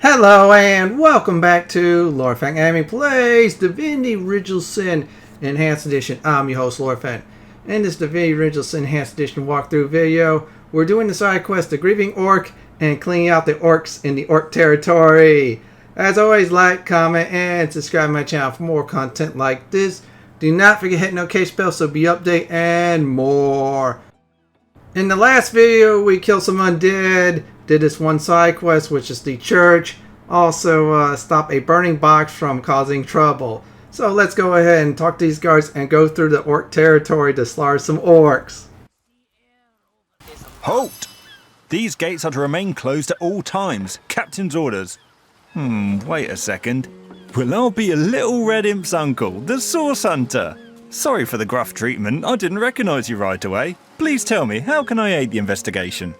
Hello and welcome back to Lord Fenton Anime Plays Divinity Original Sin Enhanced Edition. I'm your host Lord Fenton. In this Divinity Original Sin Enhanced Edition walkthrough video, we're doing the side quest The Grieving Orc and cleaning out the orcs in the orc territory. As always, like, comment, and subscribe to my channel for more content like this. Do not forget to hit the notification bell so be updated and more. In the last video, we killed some undead, did this one side quest, which is the church. Also, stop a burning box from causing trouble. So let's go ahead and talk to these guards and go through the orc territory to slaughter some orcs. Halt! These gates are to remain closed at all times. Captain's orders. Wait a second. Well, I'll be a little red imp's uncle, the Source Hunter. Sorry for the gruff treatment, I didn't recognise you right away. Please tell me, how can I aid the investigation?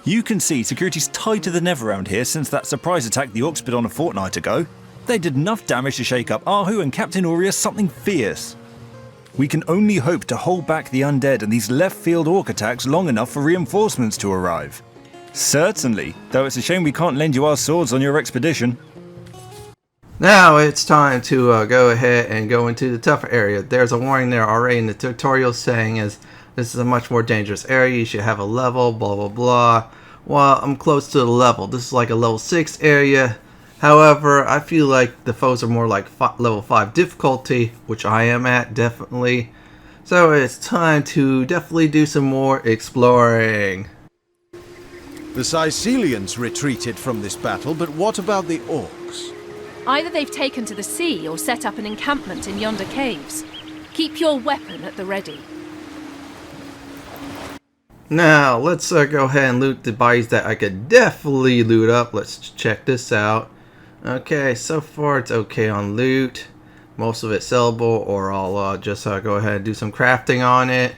You can see security's tighter than ever around here since that surprise attack the orcs did on a fortnight ago. They did enough damage to shake up Ahu and Captain Aureus something fierce. We can only hope to hold back the undead and these left-field orc attacks long enough for reinforcements to arrive. Certainly, though it's a shame we can't lend you our swords on your expedition. Now it's time to go ahead and go into the tougher area. There's a warning there already in the tutorial saying this is a much more dangerous area. You should have a level, blah blah blah. Well, I'm close to the level. This is like a level 6 area. However, I feel like the foes are more like level 5 difficulty, which I am at, definitely. So it's time to definitely do some more exploring. The Cysealians retreated from this battle, but what about the orcs? Either they've taken to the sea or set up an encampment in yonder caves. Keep your weapon at the ready. Now, let's go ahead and loot the bodies that I could definitely loot up. Let's check this out. Okay, so far it's okay on loot. Most of it's sellable, or I'll just go ahead and do some crafting on it.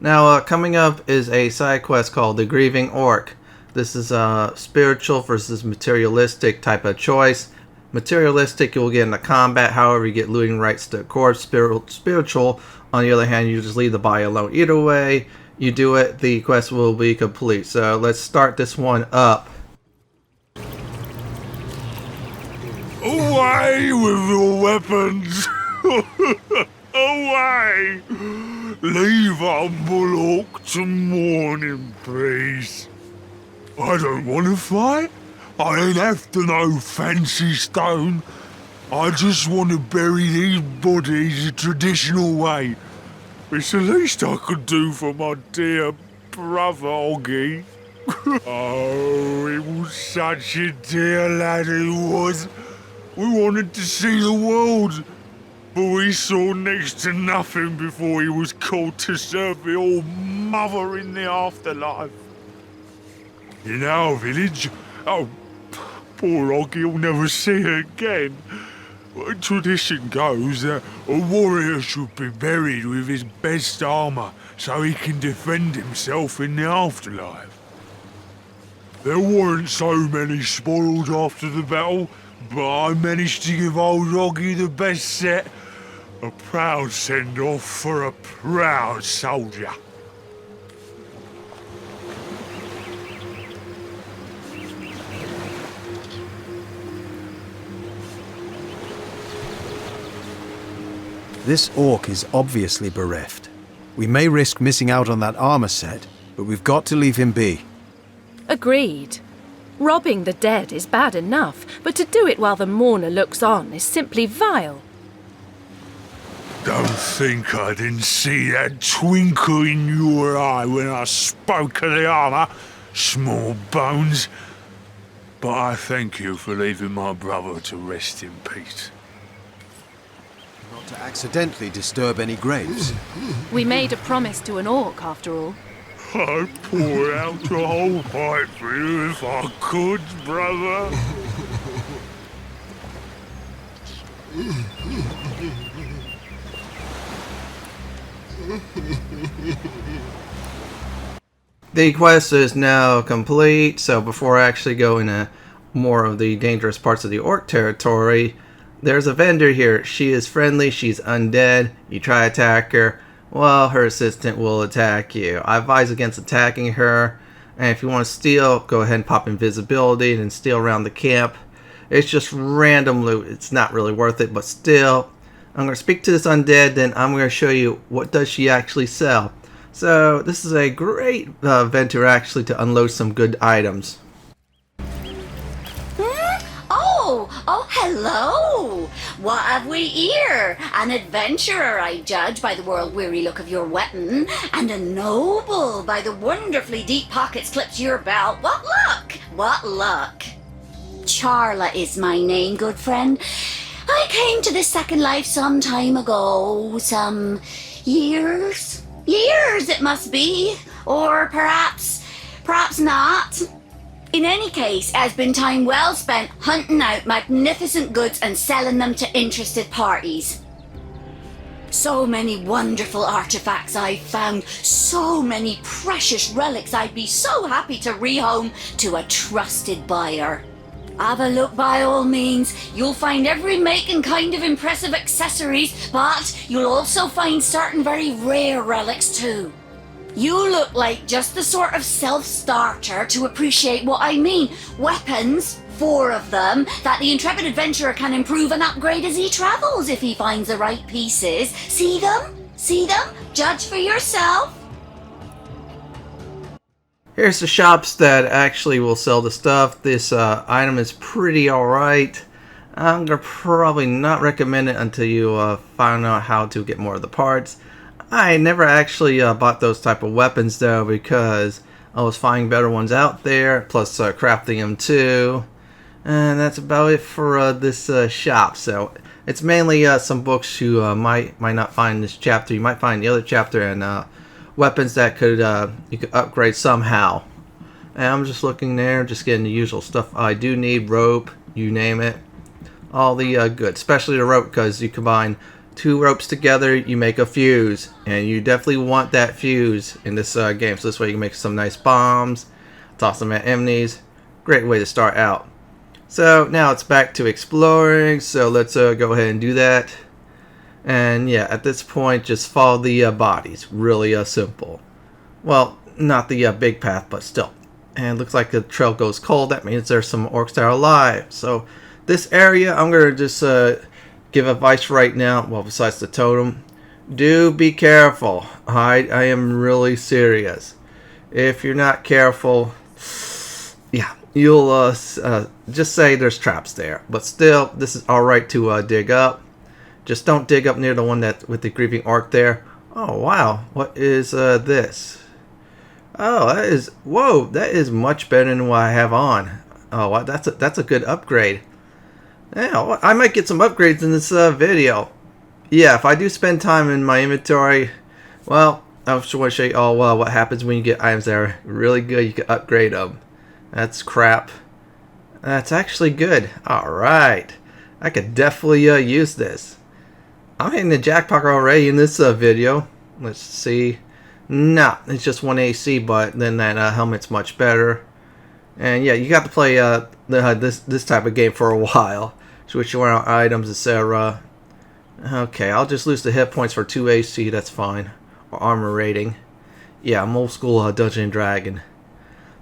Now, coming up is a side quest called The Grieving Orc. This is a spiritual versus materialistic type of choice. Materialistic, you'll get into combat, however you get looting rights to the corpse. Spiritual, on the other hand, you just leave the body alone. Either way you do it, the quest will be complete. So let's start this one up. Away with your weapons! Away! Leave humble orc to mourn in peace. I don't want to fight. I ain't after no fancy stone. I just want to bury these bodies the traditional way. It's the least I could do for my dear brother Oggy. Oh, he was such a dear lad he was. We wanted to see the world, but we saw next to nothing before he was called to serve the old mother in the afterlife. In our village, oh, poor Oggy will never see her again. Tradition goes that a warrior should be buried with his best armour so he can defend himself in the afterlife. There weren't so many spoiled after the battle, but I managed to give old Oggy the best set. A proud send-off for a proud soldier. This orc is obviously bereft. We may risk missing out on that armor set, but we've got to leave him be. Agreed. Robbing the dead is bad enough, but to do it while the mourner looks on is simply vile. Don't think I didn't see that twinkle in your eye when I spoke of the armour, small bones. But I thank you for leaving my brother to rest in peace. Not to accidentally disturb any graves. We made a promise to an orc, after all. I'd pour out the whole pipe for you if I could, brother. The quest is now complete, so before I actually go into more of the dangerous parts of the orc territory, there's a vendor here. She is friendly, she's undead. You try to attack her, well, her assistant will attack you. I advise against attacking her, and if you want to steal, go ahead and pop invisibility and steal around the camp. It's just random loot. It's not really worth it, but still, I'm going to speak to this undead, then I'm going to show you what does she actually sell. So this is a great venture actually to unload some good items. Oh, hello! What have we here? An adventurer, I judge, by the world-weary look of your weapon, and a noble by the wonderfully deep pockets clipped to your belt. What luck! What luck! Charla is my name, good friend. I came to this second life some time ago, some years it must be, or perhaps not. In any case, it has been time well spent hunting out magnificent goods and selling them to interested parties. So many wonderful artifacts I've found, so many precious relics I'd be so happy to rehome to a trusted buyer. Have a look by all means. You'll find every make and kind of impressive accessories, but you'll also find certain very rare relics too. You look like just the sort of self-starter to appreciate what I mean. Weapons, 4 of them, that the intrepid adventurer can improve and upgrade as he travels if he finds the right pieces. See them? See them? Judge for yourself. Here's the shops that actually will sell the stuff. This item is pretty alright. I'm going to probably not recommend it until you find out how to get more of the parts. I never actually bought those type of weapons though, because I was finding better ones out there, plus crafting them too. And that's about it for this shop. So it's mainly some books you might not find in this chapter. You might find the other chapter, and weapons that could you could upgrade somehow. And I'm just looking there, just getting the usual stuff I do need. Rope, you name it, all the good, especially the rope, because you combine 2 ropes together, you make a fuse, and you definitely want that fuse in this game. So this way you can make some nice bombs, toss them at enemies. Great way to start out. So now it's back to exploring, so let's go ahead and do that. And yeah, at this point just follow the bodies. Really simple. Well, not the big path, but still. And looks like the trail goes cold. That means there's some orcs that are alive. So this area, I'm going to just give advice right now. Well, besides the totem, do be careful. I am really serious. If you're not careful, yeah, you'll just say there's traps there. But still, this is alright to dig up. Just don't dig up near the one that with the Grieving Orc there. Oh wow, what is this? Oh, that is, whoa, that is much better than what I have on. Oh, wow, that's a good upgrade. Yeah, I might get some upgrades in this video. Yeah, if I do spend time in my inventory, well, I just want to show you all what happens when you get items that are really good. You can upgrade them. That's crap. That's actually good. Alright. I could definitely use this. I'm hitting the jackpot already in this video. Let's see. No, it's just 1 AC, but then that helmet's much better. And yeah, you got to play this type of game for a while. Switch around items, etc. Okay, I'll just lose the hit points for 2 AC. That's fine. Or armor rating. Yeah, I'm old school Dungeon and Dragon.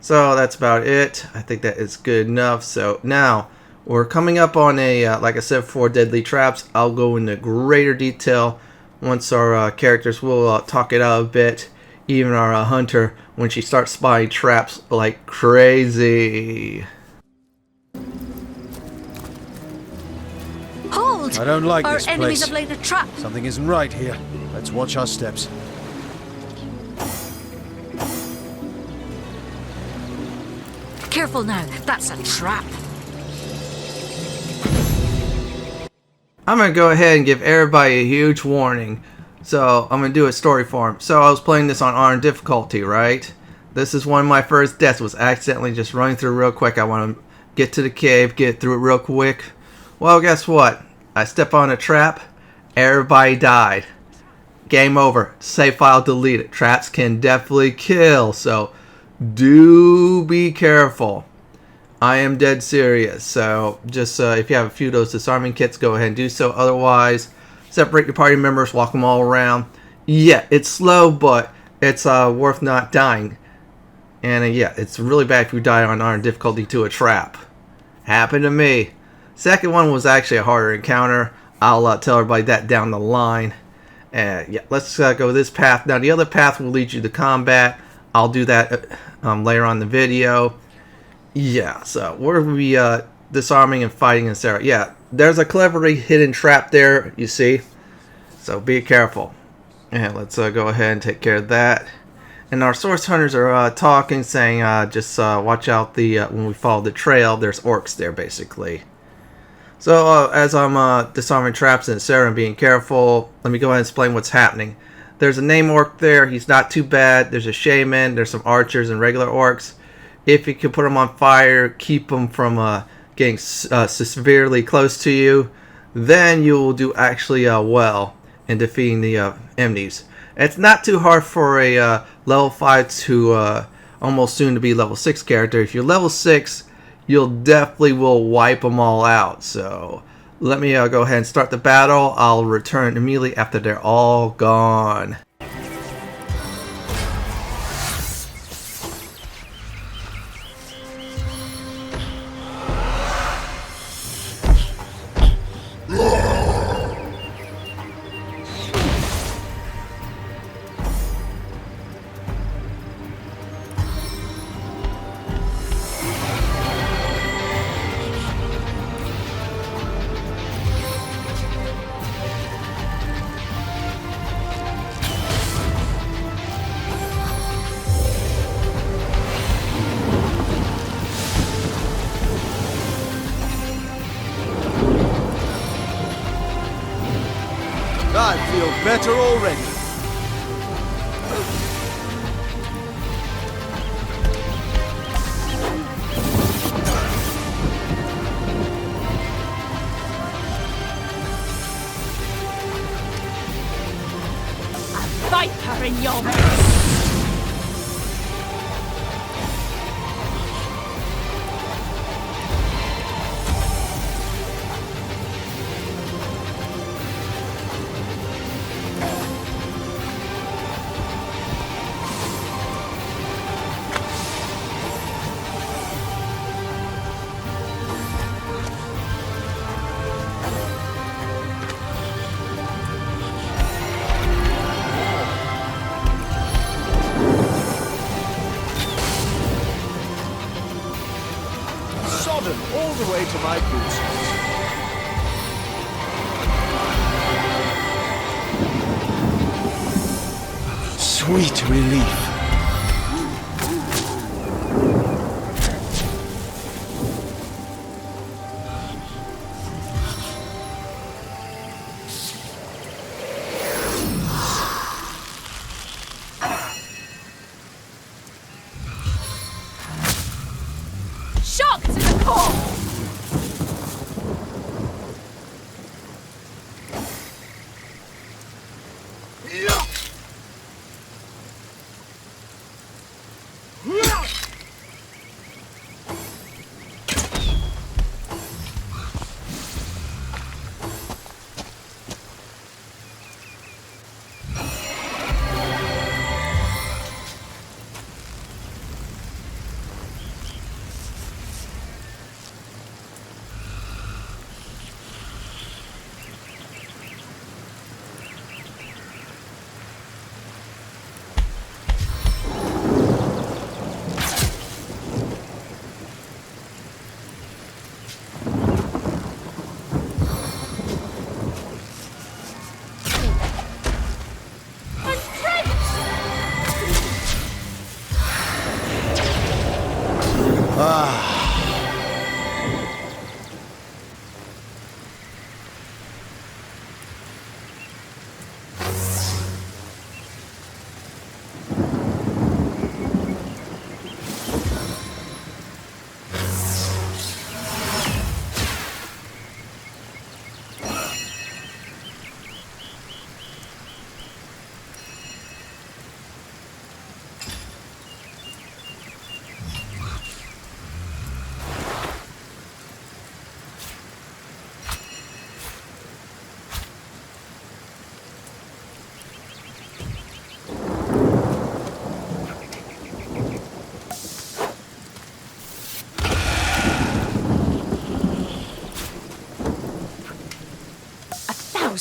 So that's about it. I think that is good enough. So now we're coming up on a, like I said, 4 deadly traps. I'll go into greater detail once our characters will talk it out a bit. Even our hunter, when she starts spotting traps like crazy. Hold! I don't like Our this enemies place. have laid a trap. Something isn't right here. Let's watch our steps. Careful now, that's a trap. I'm going to go ahead and give everybody a huge warning. So I'm going to do a story form. So I was playing this on Iron difficulty, right? This is one of my first deaths, was accidentally just running through real quick. I want to get to the cave, get through it real quick. Well, guess what? I step on a trap. Everybody died. Game over. Save file deleted. Traps can definitely kill. So do be careful. I am dead serious. So just if you have a few of those disarming kits, go ahead and do so. Otherwise, separate your party members, walk them all around. Yeah, it's slow, but it's worth not dying. And yeah, it's really bad if you die on Iron difficulty to a trap. Happened to me. Second one was actually a harder encounter. I'll tell everybody that down the line. Yeah, let's go this path. Now the other path will lead you to combat. I'll do that later on in the video. Yeah, so we're going to be disarming and fighting in Sarah. Yeah, there's a cleverly hidden trap there, you see. So be careful. And let's go ahead and take care of that. And our source hunters are talking, saying just watch out when we follow the trail. There's orcs there, basically. So as I'm disarming traps in Sarah and being careful, let me go ahead and explain what's happening. There's a name orc there. He's not too bad. There's a shaman. There's some archers and regular orcs. If you can put them on fire, keep them from getting severely close to you, then you will do actually well in defeating the enemies. It's not too hard for a level 5 to almost soon to be level 6 character. If you're level 6, you'll definitely will wipe them all out. So let me go ahead and start the battle. I'll return immediately after they're all gone. I feel better already. A viper in your midst! Sodden all the way to my boots. Sweet relief. Shock to the core!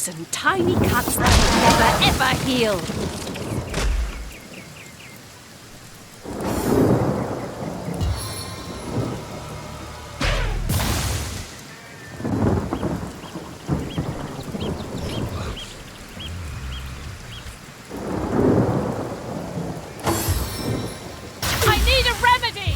poison, tiny cuts that will never, ever heal. I need a remedy!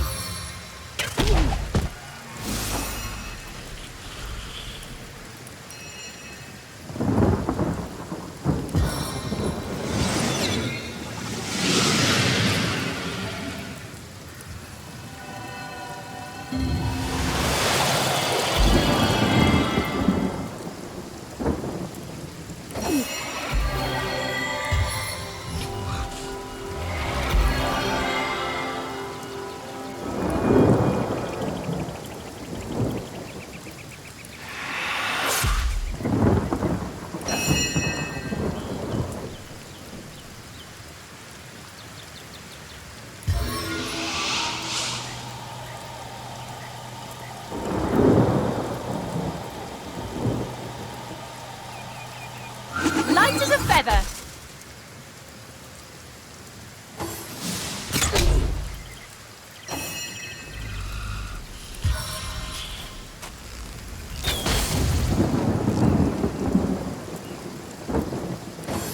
Light as a feather.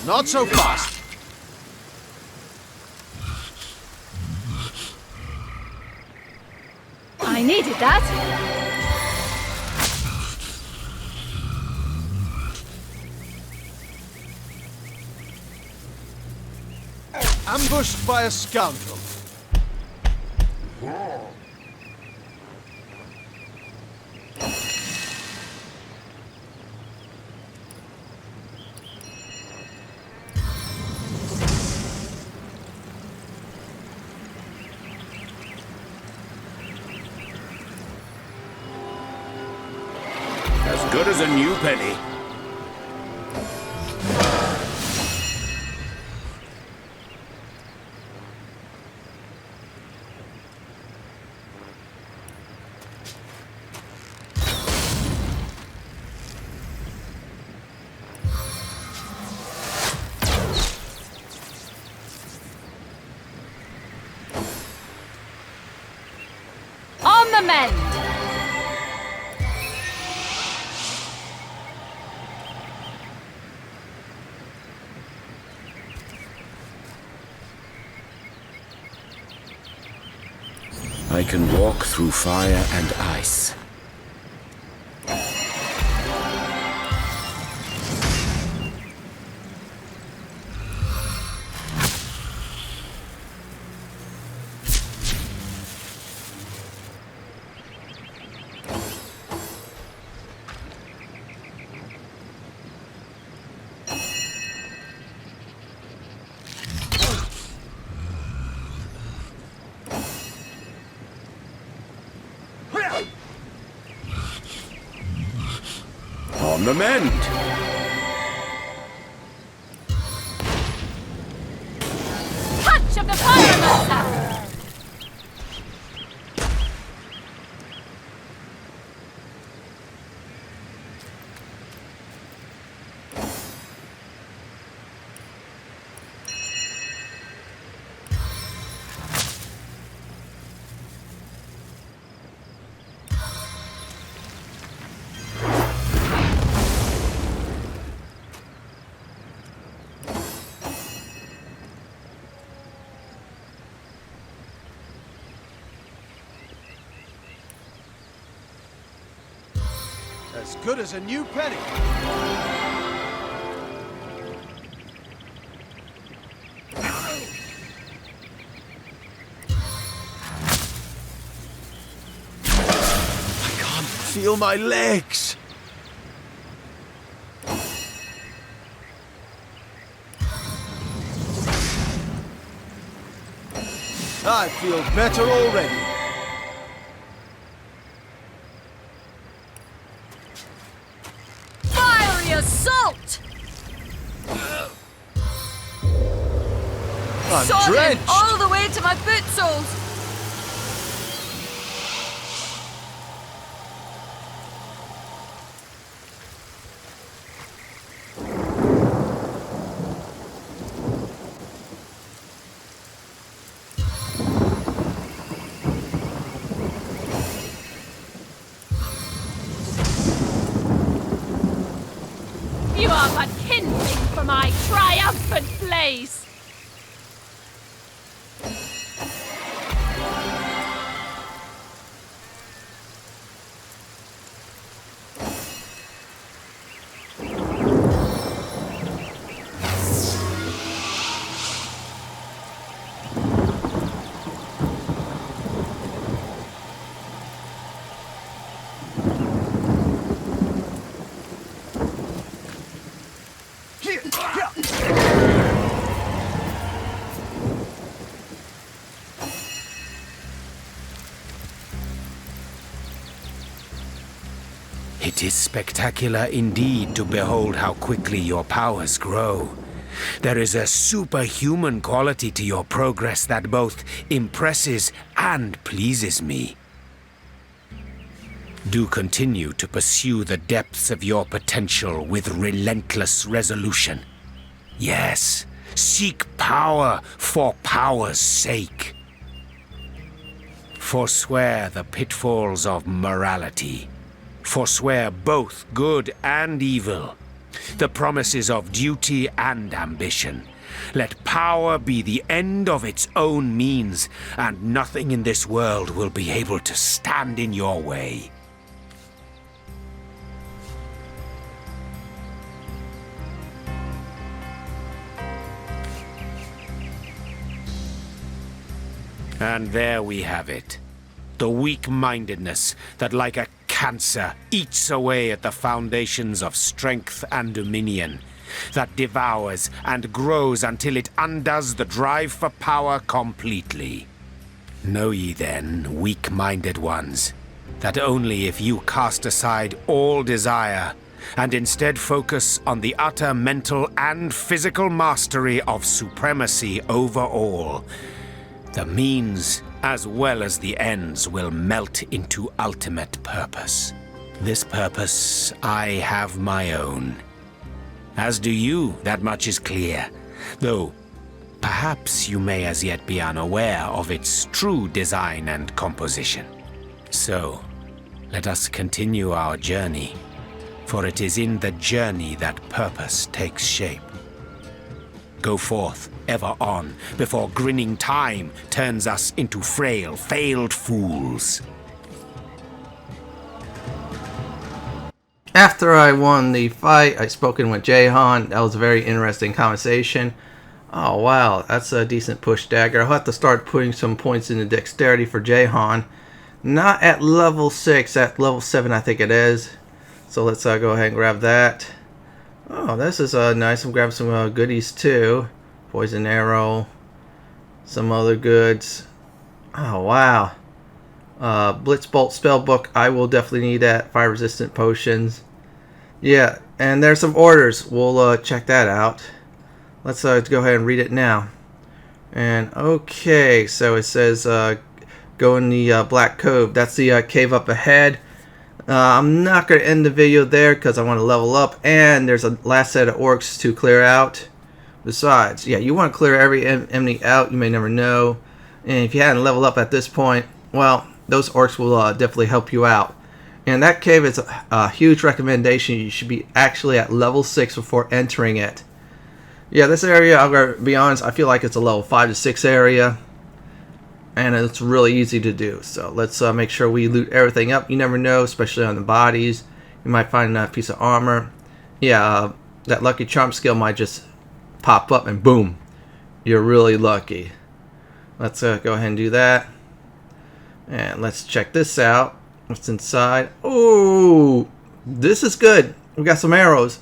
Not so fast. I needed that. Ambushed by a scoundrel. As good as a new penny. On the mend. I can walk through fire and ice. On the mend! Punch of the Pyromancer! As good as a new penny. I can't feel my legs. I feel better already. Fiery assault! I'm Sodden drenched. all the way to my boot soles! triumphant place! It is spectacular indeed to behold how quickly your powers grow. There is a superhuman quality to your progress that both impresses and pleases me. Do continue to pursue the depths of your potential with relentless resolution. Yes, seek power for power's sake. Forswear the pitfalls of morality. Forswear both good and evil, the promises of duty and ambition. Let power be the end of its own means, and nothing in this world will be able to stand in your way. And there we have it. The weak-mindedness that, like a cancer, eats away at the foundations of strength and dominion, that devours and grows until it undoes the drive for power completely. Know ye then, weak-minded ones, that only if you cast aside all desire and instead focus on the utter mental and physical mastery of supremacy over all, the means as well as the ends will melt into ultimate purpose. This purpose I have my own. As do you, that much is clear. Though, perhaps you may as yet be unaware of its true design and composition. So, let us continue our journey, for it is in the journey that purpose takes shape. Go forth, ever on, before grinning time turns us into frail, failed fools. After I won the fight, I spoken with Jahan. That was a very interesting conversation. Oh wow, that's a decent push dagger. I'll have to start putting some points into dexterity for Jahan. Not at level 6, at level 7 I think it is. So let's go ahead and grab that. Oh, this is nice. I'm grabbing some goodies too. Poison arrow. Some other goods. Oh, wow. Blitzbolt spellbook. I will definitely need that. Fire resistant potions. Yeah, and there's some orders. We'll check that out. Let's go ahead and read it now. And okay, so it says go in the Black Cove. That's the cave up ahead. I'm not going to end the video there because I want to level up, and there's a last set of orcs to clear out. Besides, yeah, you want to clear every enemy out. You may never know. And if you hadn't leveled up at this point, well, those orcs will definitely help you out. And that cave is a huge recommendation. You should be actually at level 6 before entering it. Yeah, this area, I'm going to be honest, I feel like it's a level 5 to 6 area. And it's really easy to do. So let's make sure we loot everything up. You never know, especially on the bodies. You might find a piece of armor. Yeah, that lucky charm skill might just pop up and boom. You're really lucky. Let's go ahead and do that. And let's check this out. What's inside? Oh, this is good. We got some arrows.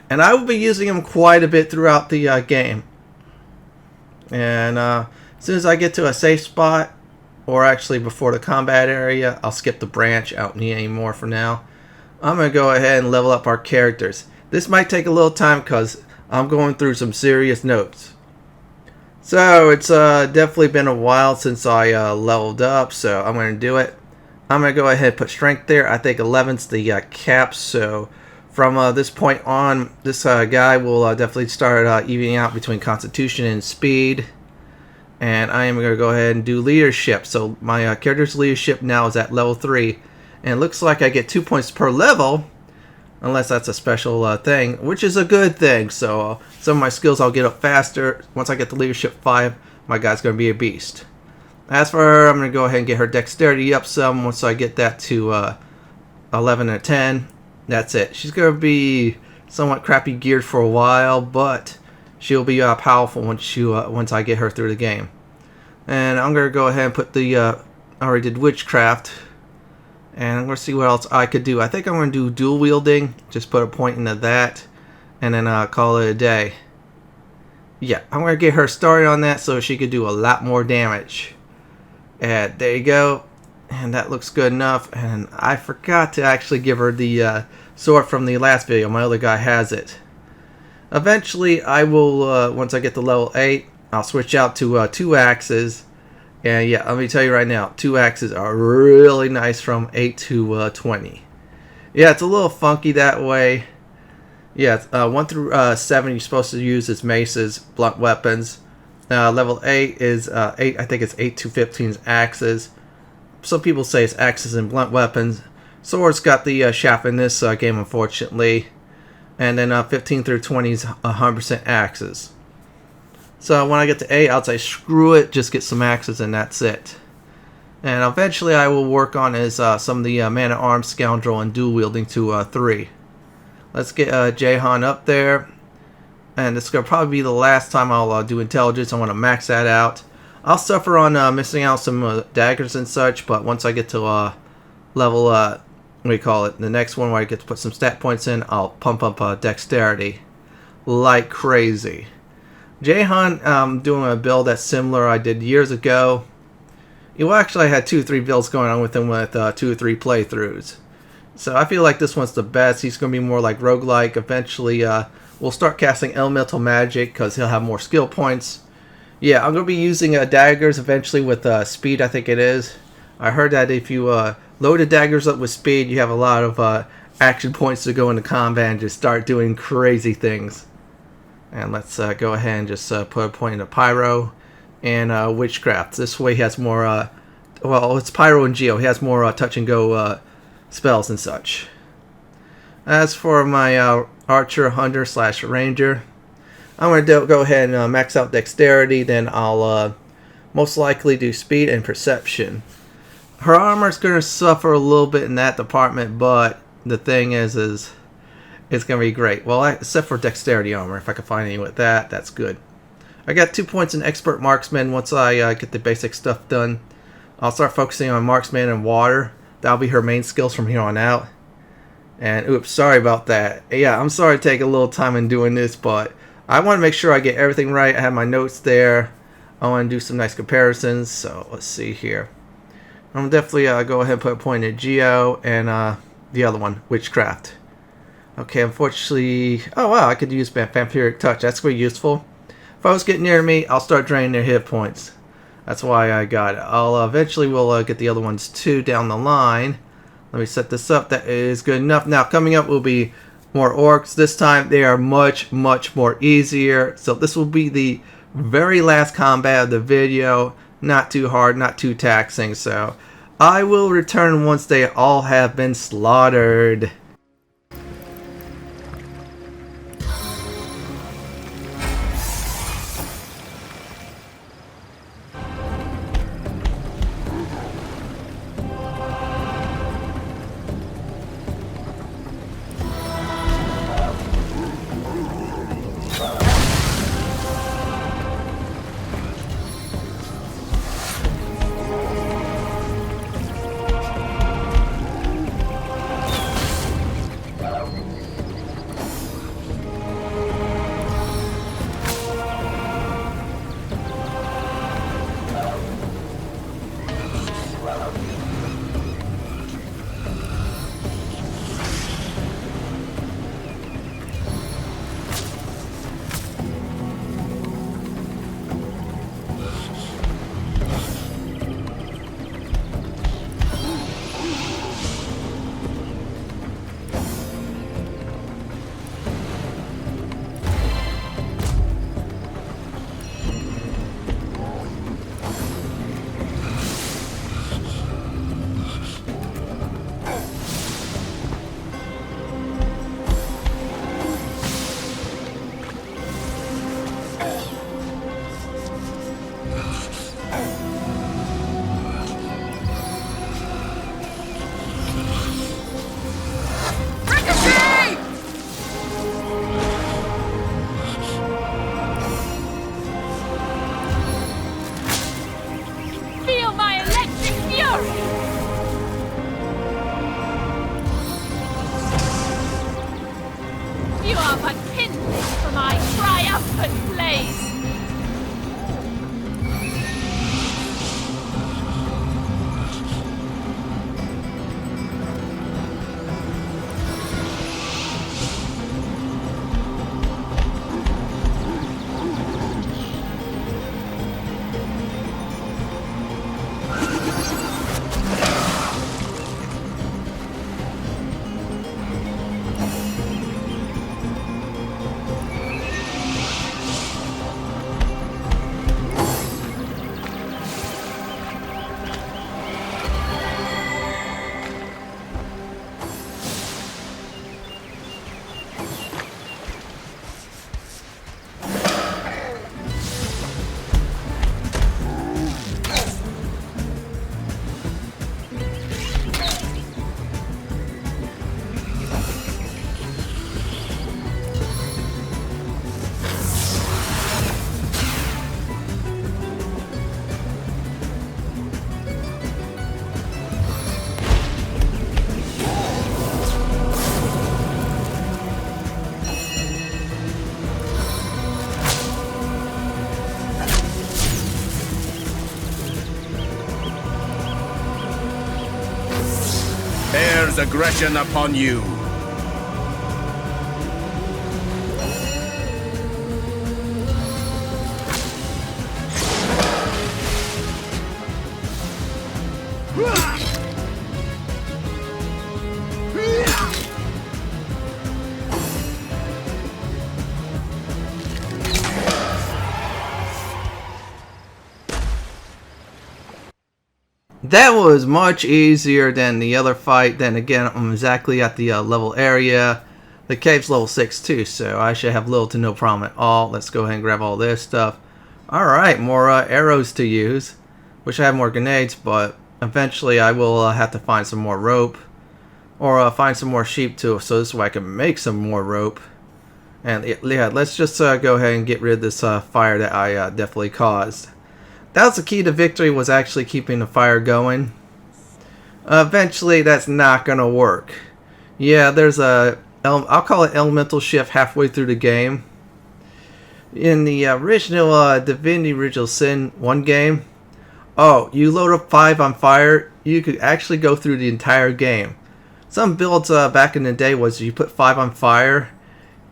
And I will be using them quite a bit throughout the game. And as soon as I get to a safe spot, or actually before the combat area, I'll skip the branch. I don't need any more for now. I'm going to go ahead and level up our characters. This might take a little time because I'm going through some serious notes. So it's definitely been a while since I leveled up, so I'm going to do it. I'm going to go ahead and put strength there. I think 11's the cap, so from this point on, this guy will definitely start evening out between constitution and speed. And I am going to go ahead and do leadership. So my character's leadership now is at level 3. And it looks like I get 2 points per level. unless that's a special thing, which is a good thing. So some of my skills I'll get up faster. Once I get to leadership 5, my guy's going to be a beast. As for her, I'm going to go ahead and get her dexterity up some. Once I get that to 11 and 10, that's it. She's going to be somewhat crappy geared for a while, but she'll be powerful once I get her through the game. And I'm going to go ahead and put the I already did witchcraft, and I'm going to see what else I could do. I think I'm going to do dual wielding, just put a point into that, and then call it a day. Yeah, I'm going to get her started on that so she could do a lot more damage. And there you go, and that looks good enough. And I forgot to actually give her the sword from the last video. My other guy has it. Eventually I will, once I get to level 8, I'll switch out to 2 axes. And yeah, let me tell you right now, 2 axes are really nice from 8 to 20. Yeah, it's a little funky that way. Yeah, 1 through 7 you're supposed to use as maces, blunt weapons. Level 8 is 8. I think it's 8 to 15's axes. Some people say it's axes and blunt weapons. Swords got the shaft in this game, unfortunately. And then 15 through 20 is 100% axes. So when I get to 8, I'll say screw it, just get some axes and that's it. And eventually I will work on some of the man-at-arms, scoundrel, and dual wielding to 3. Let's get Jahan up there. And it's going to probably be the last time I'll do intelligence. I want to max that out. I'll suffer on missing out some daggers and such, but once I get to level, what do you call it, the next one where I get to put some stat points in, I'll pump up dexterity like crazy. Jahan, doing a build that's similar I did years ago. Well, actually I had 2 or 3 builds going on with him with 2 or 3 playthroughs. So I feel like this one's the best. He's going to be more like roguelike. Eventually we'll start casting elemental magic because he'll have more skill points. Yeah, I'm going to be using daggers eventually with speed, I think it is. I heard that if you load the daggers up with speed, you have a lot of action points to go into combat and just start doing crazy things. And let's go ahead and just put a point into Pyro and Witchcraft. This way he has more, well, it's Pyro and Geo. He has more touch and go spells and such. As for my Archer, Hunter / Ranger, I'm going to go ahead and max out Dexterity. Then I'll most likely do Speed and Perception. Her armor is going to suffer a little bit in that department, but the thing is it's going to be great. Well, except for Dexterity armor. If I can find any with that, that's good. I got 2 points in Expert Marksman. Once I get the basic stuff done, I'll start focusing on Marksman and Water. That'll be her main skills from here on out. And oops, sorry about that. Yeah, I'm sorry to take a little time in doing this, but I want to make sure I get everything right. I have my notes there. I want to do some nice comparisons. So let's see here. I'm definitely go ahead and put a point at Geo and the other one, Witchcraft. Okay, unfortunately, oh wow, I could use Vampiric Touch. That's pretty useful. If foes get near me, I'll start draining their hit points. That's why I got it. I'll eventually will get the other ones too down the line. Let me set this up. That is good enough. Now coming up will be more orcs. This time they are much more easier. So this will be the very last combat of the video. Not too hard, not too taxing. So I will return once they all have been slaughtered. Bears aggression upon you. That was much easier than the other fight. Then again, I'm exactly at the level area. The cave's level 6 too, so I should have little to no problem at all. Let's go ahead and grab all this stuff. Alright, more arrows to use. Wish I had more grenades, but eventually I will have to find some more rope. Or find some more sheep too, so this way I can make some more rope. And yeah, let's just go ahead and get rid of this fire that I definitely caused. That was the key to victory, was actually keeping the fire going. Eventually, that's not going to work. Yeah, there's I'll call it elemental shift halfway through the game. In the original Divinity Original Sin 1 game, you load up 5 on fire, you could actually go through the entire game. Some builds back in the day was you put 5 on fire,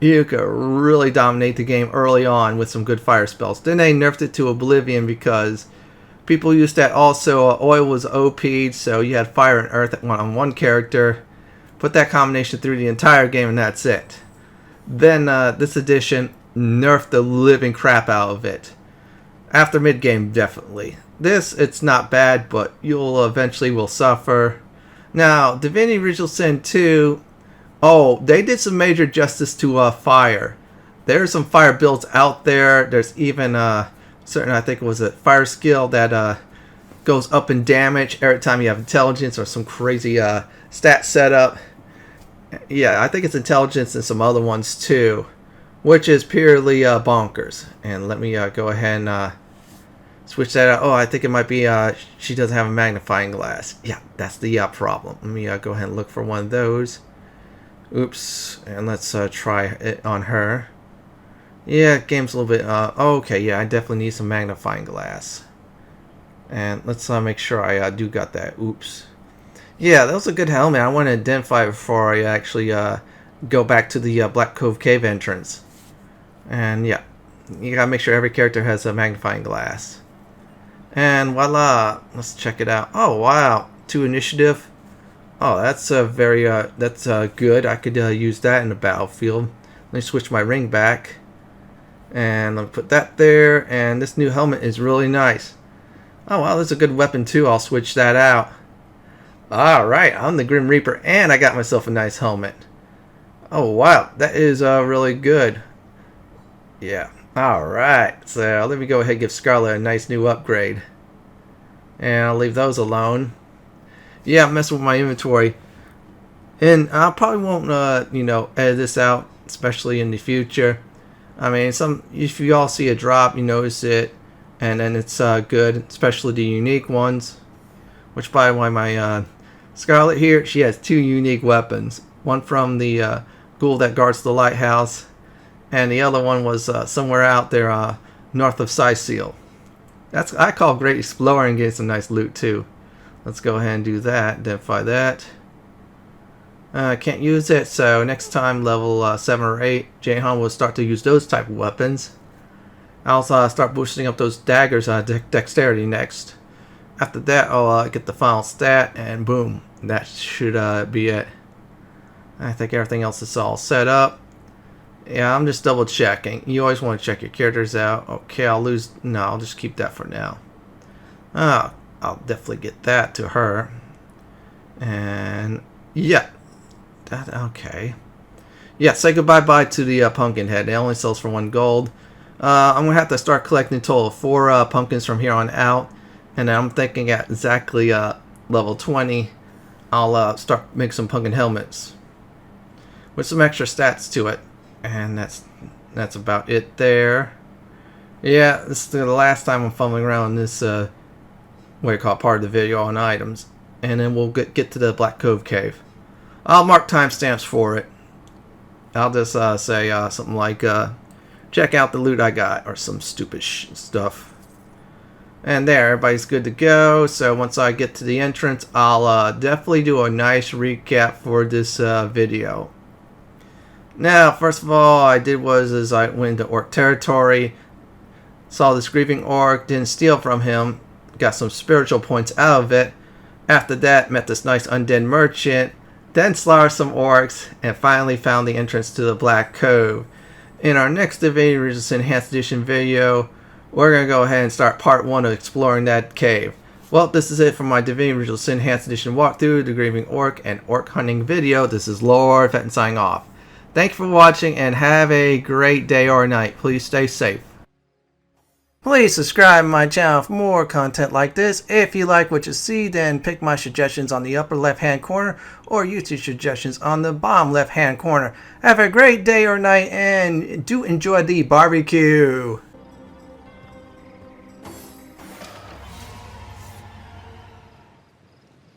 you could really dominate the game early on with some good fire spells. Then they nerfed it to oblivion because people used that also. Oil was OP'd, so you had fire and earth on one character. Put that combination through the entire game and that's it. Then this edition nerfed the living crap out of it. After mid-game, definitely. This, it's not bad, but you'll eventually will suffer. Now, Divinity Original Sin 2... they did some major justice to fire. There's some fire builds out there. There's even certain, I think it was a fire skill that goes up in damage every time you have intelligence or some crazy stat setup. Yeah, I think it's intelligence and some other ones too, which is purely bonkers. And let me go ahead and switch that out. I think it might be she doesn't have a magnifying glass. Yeah, that's the problem. Let me go ahead and look for one of those. Oops, and let's try it on her. Yeah, game's a little bit, okay, yeah, I definitely need some magnifying glass. And let's make sure I do got that. Oops. Yeah, that was a good helmet. I want to identify it before I actually go back to the Black Cove cave entrance. And yeah, you gotta make sure every character has a magnifying glass. And voila, let's check it out. Oh, wow, 2 initiative. That's very that's good. I could use that in the battlefield. Let me switch my ring back, and let me put that there. And this new helmet is really nice. Oh wow, that's a good weapon too. I'll switch that out. All right, I'm the Grim Reaper, and I got myself a nice helmet. Oh wow, that is really good. Yeah. All right, so let me go ahead and give Scarlet a nice new upgrade, and I'll leave those alone. Yeah, I'm messing with my inventory, and I probably won't, edit this out, especially in the future. I mean, if you all see a drop, you notice it, and then it's good, especially the unique ones. Which, by the way, my Scarlet here, she has 2 unique weapons. One from the ghoul that guards the lighthouse, and the other one was somewhere out there north of Cyseal. That's I call great exploring and getting some nice loot too. Let's go ahead and do that. Identify that. I can't use it, so next time level 7 or 8, Jahan will start to use those type of weapons. I'll start boosting up those daggers dexterity next. After that, I'll get the final stat, and boom, that should be it. I think everything else is all set up. Yeah, I'm just double checking. You always want to check your characters out. Okay, I'll just keep that for now. I'll definitely get that to her. And yeah, okay. Yeah, say goodbye to the pumpkin head. It only sells for 1 gold. I'm gonna have to start collecting a total of 4 pumpkins from here on out. And I'm thinking at exactly level 20, I'll start making some pumpkin helmets with some extra stats to it. And that's about it there. Yeah, this is the last time I'm fumbling around in this what do you call it, part of the video on items. And then we'll get to the Black Cove cave. I'll mark timestamps for it. I'll just say something like check out the loot I got, or some stupid stuff. And there, everybody's good to go. So once I get to the entrance, I'll definitely do a nice recap for this video. Now, first of all, I went into Orc territory, saw this Grieving Orc, didn't steal from him, got some spiritual points out of it. After that, met this nice undead merchant, then slaughtered some orcs, and finally found the entrance to the Black Cove. In our next Divinity Original Sin Enhanced Edition video, we're going to go ahead and start part 1 of exploring that cave. Well, this is it for my Divinity Original Sin Enhanced Edition walkthrough, the Grieving Orc and Orc hunting video. This is Lord Fenton signing off. Thanks for watching and have a great day or night. Please stay safe. Please subscribe to my channel for more content like this. If you like what you see, then pick my suggestions on the upper left hand corner or YouTube suggestions on the bottom left hand corner. Have a great day or night and do enjoy the barbecue.